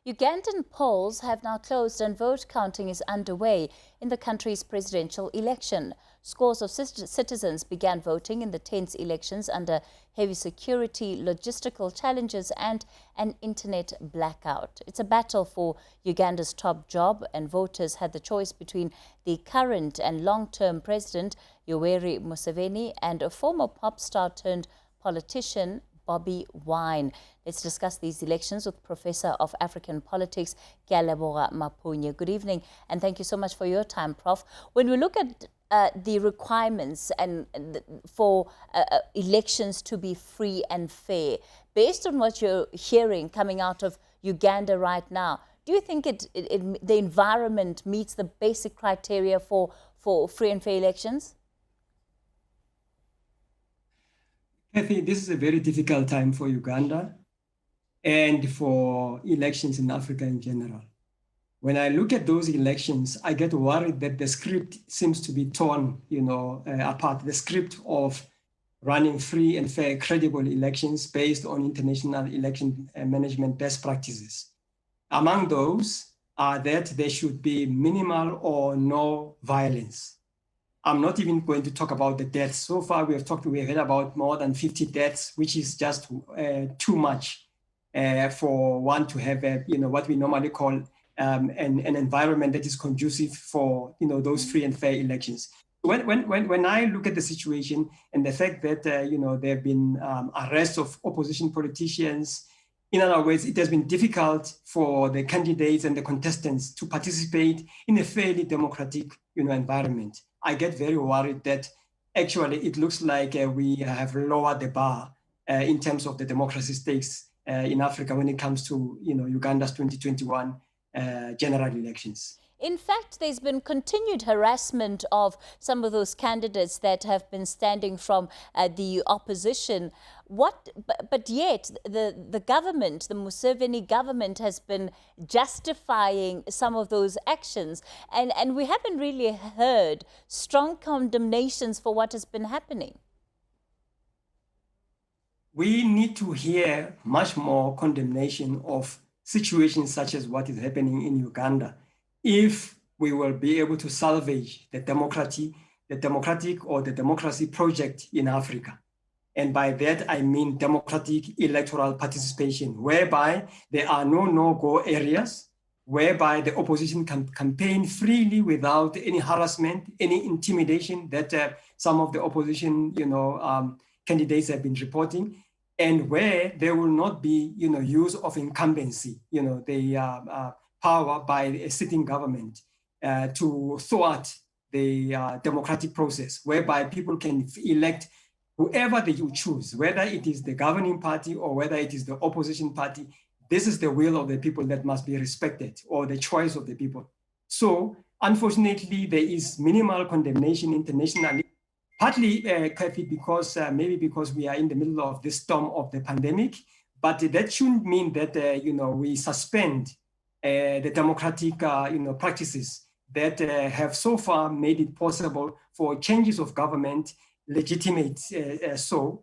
Ugandan polls have now closed and vote counting is underway in the country's presidential election. Scores of citizens began voting in the tense elections under heavy security, logistical challenges and an internet blackout. It's a battle for Uganda's top job, and voters had the choice between the current and long-term president, Yoweri Museveni, and a former pop star turned politician, Bobi Wine. Let's discuss these elections with Professor of African Politics, Kyaleboga Mapunye. Good evening, and thank you so much for your time, Prof. When we look at the requirements for elections to be free and fair, based on what you're hearing coming out of Uganda right now, do you think the environment meets the basic criteria for free and fair elections? I think this is a very difficult time for Uganda and for elections in Africa in general. When I look at those elections, I get worried that the script seems to be torn, apart. The script of running free and fair, credible elections based on international election management best practices. Among those are that there should be minimal or no violence. I'm not even going to talk about the deaths. So far, we have heard about more than 50 deaths, which is just too much for one to have, what we normally call an environment that is conducive for, those free and fair elections. When I look at the situation and the fact that, there have been arrests of opposition politicians, in other words, it has been difficult for the candidates and the contestants to participate in a fairly democratic, environment. I get very worried that actually it looks like we have lowered the bar in terms of the democracy stakes in Africa when it comes to, Uganda's 2021 general elections. In fact, there's been continued harassment of some of those candidates that have been standing from the opposition. But yet, the government, the Museveni government, has been justifying some of those actions. And we haven't really heard strong condemnations for what has been happening. We need to hear much more condemnation of situations such as what is happening in Uganda, if we will be able to salvage the democratic or the democracy project in Africa. And by that, I mean democratic electoral participation, whereby there are no no-go areas, whereby the opposition can campaign freely without any harassment, any intimidation that some of the opposition, candidates have been reporting, and where there will not be, use of incumbency, the power by a sitting government to thwart the democratic process, whereby people can elect whoever they choose, whether it is the governing party or whether it is the opposition party. This is the will of the people that must be respected, or the choice of the people. So unfortunately, there is minimal condemnation internationally, partly because maybe because we are in the middle of this storm of the pandemic, but that shouldn't mean that we suspend the democratic practices that have so far made it possible for changes of government, legitimate to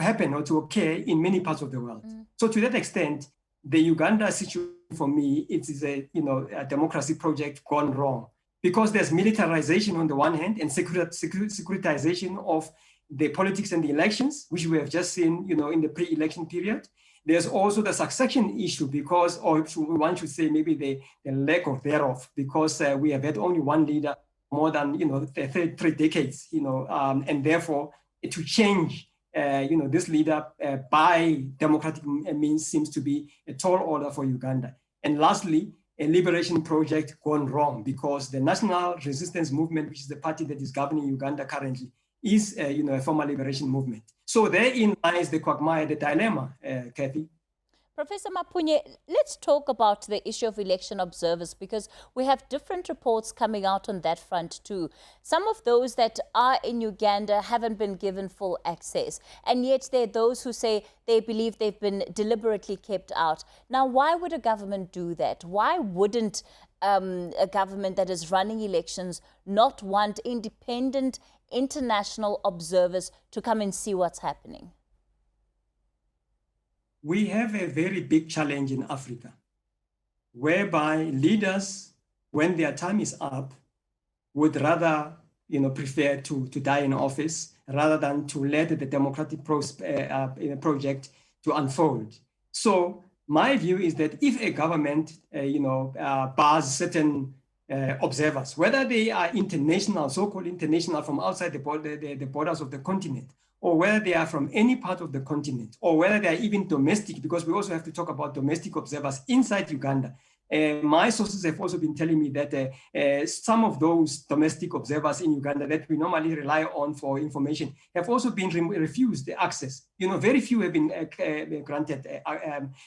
happen or to occur in many parts of the world. So to that extent, the Uganda situation for me, it is a democracy project gone wrong, because there's militarization on the one hand and securitization of the politics and the elections, which we have just seen in the pre-election period. There's also the succession issue, because, or one should say maybe the lack of thereof, because we have had only one leader more than 3 decades, and therefore to change this leader by democratic means seems to be a tall order for Uganda. And lastly, a liberation project gone wrong, because the National Resistance Movement, which is the party that is governing Uganda currently, is a former liberation movement. So therein lies the quagmire, the dilemma, Kathy. Professor Mapunye, let's talk about the issue of election observers, because we have different reports coming out on that front too. Some of those that are in Uganda haven't been given full access, and yet there are those who say they believe they've been deliberately kept out. Now, why would a government do that? Why wouldn't a government that is running elections not want independent international observers to come and see what's happening? we have a very big challenge in Africa, whereby leaders, when their time is up, would rather prefer to die in office rather than to let the democratic project to unfold. So my view is that if a government bars certain observers, whether they are international, so-called international from outside the borders of the continent, or whether they are from any part of the continent, or whether they are even domestic, because we also have to talk about domestic observers inside Uganda. My sources have also been telling me that some of those domestic observers in Uganda that we normally rely on for information have also been refused the access. Very few have been granted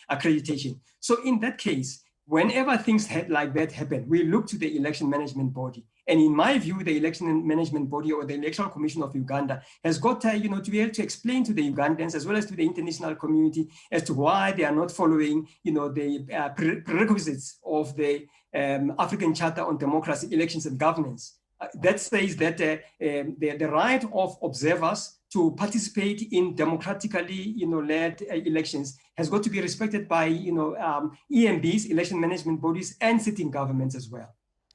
accreditation. So in that case, whenever things like that happen, we look to the election management body. And in my view, the election management body or the Electoral Commission of Uganda has got to be able to explain to the Ugandans as well as to the international community as to why they are not following, the prerequisites of the African Charter on Democracy, Elections and Governance. That says that the right of observers to participate in democratically, led elections has got to be respected by, EMBs, election management bodies, and sitting governments as well.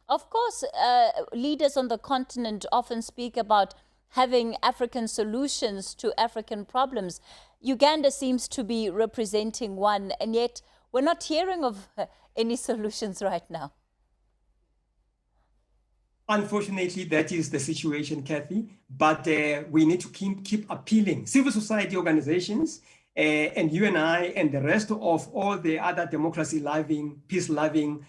Of course, leaders on the continent often speak about having African solutions to African problems. Uganda seems to be representing one, and yet we're not hearing of any solutions right now. Unfortunately, that is the situation, Kathy, but we need to keep appealing. Civil society organizations and you and I and the rest of all the other democracy-loving, peace-loving,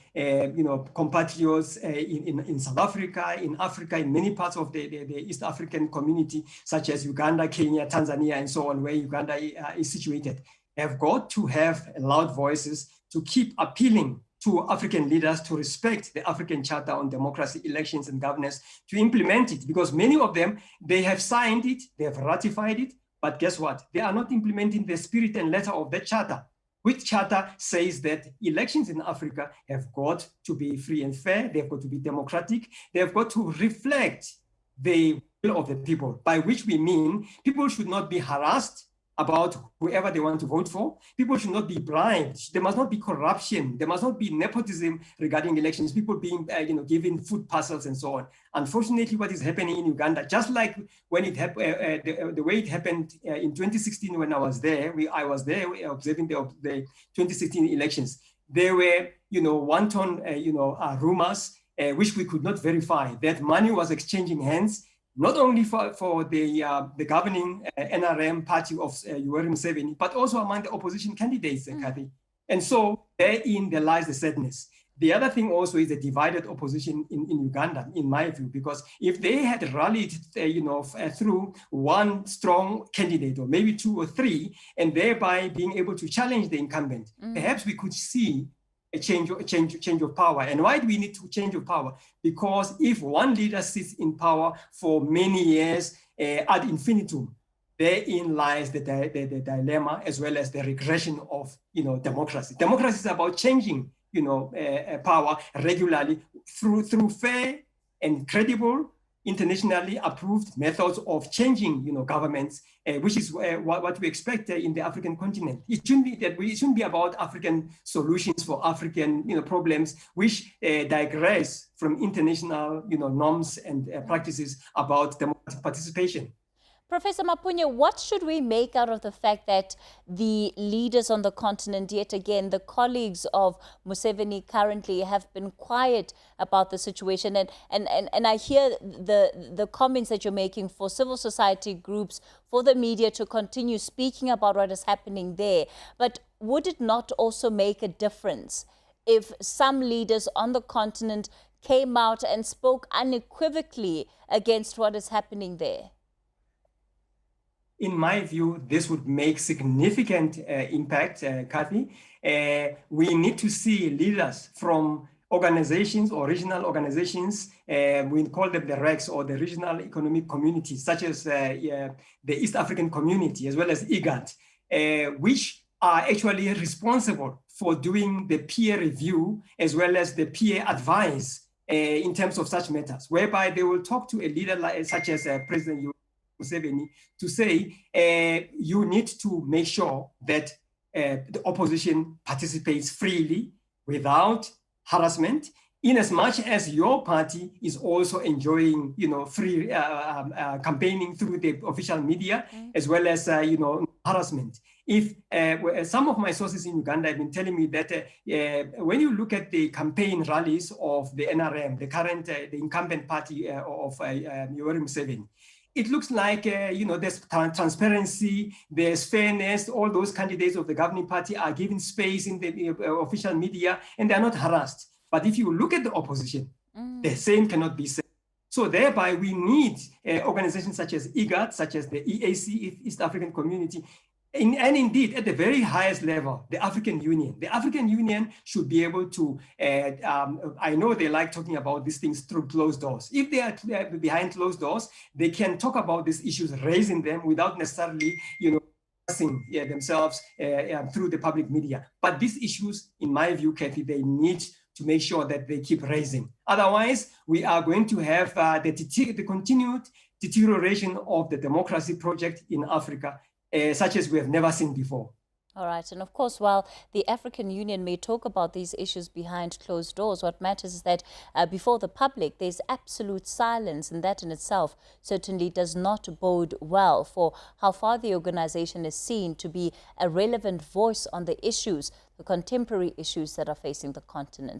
compatriots in South Africa, in many parts of the East African community, such as Uganda, Kenya, Tanzania, and so on, where Uganda is situated, have got to have loud voices to keep appealing to African leaders to respect the African Charter on Democracy, Elections and Governance, to implement it, because many of them, they have signed it, they have ratified it, but guess what? They are not implementing the spirit and letter of the charter, which charter says that elections in Africa have got to be free and fair, they've got to be democratic, they've got to reflect the will of the people, by which we mean people should not be harassed about whoever they want to vote for. People should not be bribed. There must not be corruption. There must not be nepotism regarding elections, people being given food parcels and so on. Unfortunately, what is happening in Uganda, just like when it happened, the way it happened in 2016 when I was there, I was there observing the 2016 elections. There were, wanton, rumors which we could not verify, that money was exchanging hands, not only for the governing NRM party of Yoweri Museveni, but also among the opposition candidates, Kathy. And so therein there lies the sadness. The other thing also is the divided opposition in Uganda, in my view, because if they had rallied, through one strong candidate, or maybe two or three, and thereby being able to challenge the incumbent, perhaps we could see a change of power. And why do we need to change of power? Because if one leader sits in power for many years ad infinitum, therein lies the dilemma as well as the regression of democracy. Democracy is about changing power regularly through fair and credible, internationally approved methods of changing governments, which is what we expect in the African continent. It shouldn't be about African solutions for African problems, which digress from international norms and practices about democratic participation. Professor Mapunya, what should we make out of the fact that the leaders on the continent, yet again, the colleagues of Museveni currently, have been quiet about the situation? And I hear the comments that you're making for civil society groups, for the media to continue speaking about what is happening there. But would it not also make a difference if some leaders on the continent came out and spoke unequivocally against what is happening there? In my view, this would make significant impact, Kathy. We need to see leaders from organizations or regional organizations, we call them the RECs, or the regional economic communities, such as the East African community, as well as IGAD, which are actually responsible for doing the peer review, as well as the peer advice in terms of such matters, whereby they will talk to a leader such as President Museveni to say, you need to make sure that the opposition participates freely without harassment, in as much as your party is also enjoying, free campaigning through the official media, as well as, harassment. If some of my sources in Uganda have been telling me that when you look at the campaign rallies of the NRM, the incumbent party of Yoweri Museveni, it looks like, there's transparency, there's fairness, all those candidates of the governing party are given space in the official media, and they're not harassed. But if you look at the opposition, the same cannot be said. So thereby, we need organizations such as IGAD, such as the EAC, East African Community, and indeed, at the very highest level, the African Union. The African Union should be able to, I know they like talking about these things through closed doors. If they are behind closed doors, they can talk about these issues, raising them without necessarily, themselves through the public media. But these issues, in my view, Kathy, they need to make sure that they keep raising. Otherwise, we are going to have the continued deterioration of the democracy project in Africa, such as we have never seen before. All right. And of course, while the African Union may talk about these issues behind closed doors, what matters is that before the public, there's absolute silence. And that in itself certainly does not bode well for how far the organization is seen to be a relevant voice on the issues, the contemporary issues that are facing the continent.